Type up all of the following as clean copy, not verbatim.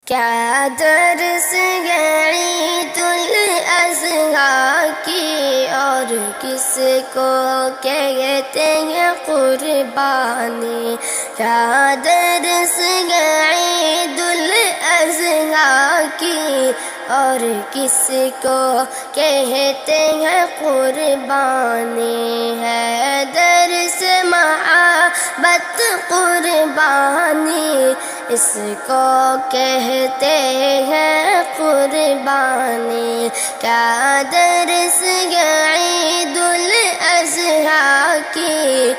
کیا درس ہے عید الاضحیٰ کی، اور کس کو کہتے ہیں قربانی۔ کیا درس ہے عید الاضحیٰ کی، اور کس کو کہتے ہیں قربانی۔ ہے درس محبت قربانی، اس کو کہتے ہیں قربانی۔ کیا درس ہے عید الاضحیٰ کی،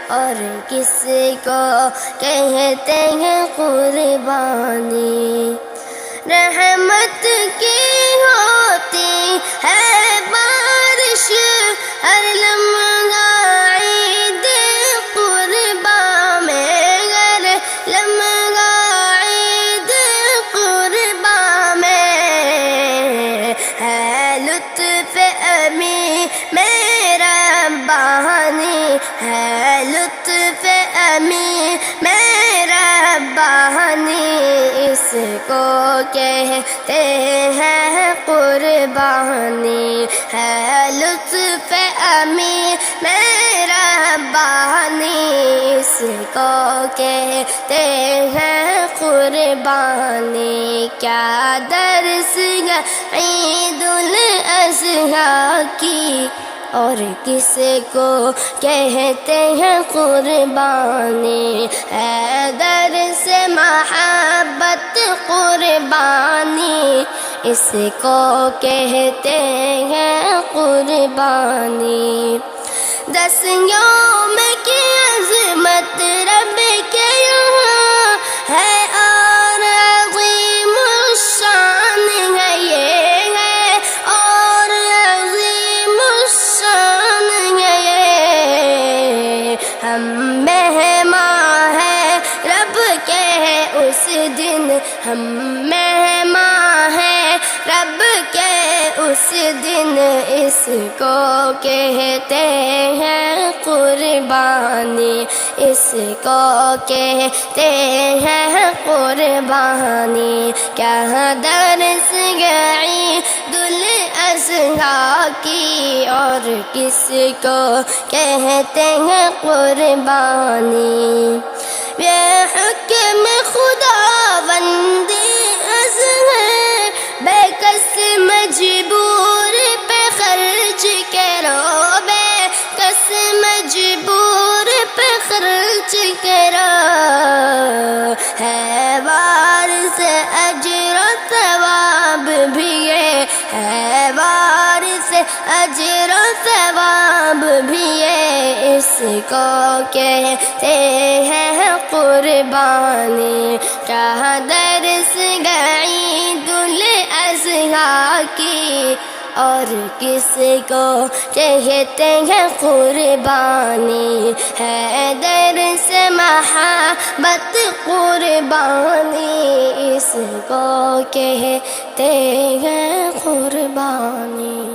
اور کس کو کہتے ہیں قربانی۔ رحمت کی ہوتی ہے بارش، ہر لمحہ عید قرباں میں، ہر لمحہ عید قرباں میں۔ ہے لطف امی میرا بہانی، ہے لطف امی میرا بہانی، اس کو کہتے ہیں قربانی۔ ہے لطف امی میرا بہانی، اس کو کہتے ہیں قربانی۔ کیا درس ہے عید الاضحیٰ کی، اور کس کو کہتے ہیں قربانی۔ ہے درس محبت قربانی، اس کو کہتے ہیں قربانی۔ 10 یوم کی عظمت رب کے یہاں ہے، اور عظیم الشان ہے یہ ہے، اور عظیم الشان ہے یہ۔ ہم مہمان ہیں رب کے اس دن، ہم مہمان ہیں رب کے اس دن، اس کو کہتے ہیں قربانی، اس کو کہتے ہیں قربانی۔ کیا درس ہے عید الاضحیٰ کی، اور کس کو کہتے ہیں قربانی۔ یہ حکم خداوندی ہے، بے کس مجبور پہ خرچ کرو، بے کس مجبور پہ خرچ کرو۔ ہے وارث اجر و ثواب بھی ہے وارث اجر و ثواب بھی ہے، اس کو کہتے ہیں قربانی۔ کیا درس ہے عید الاضحیٰ کی، اور کس کو کہتے ہیں قربانی۔ ہے درس محبت قربانی، اس کو کہتے ہیں قربانی۔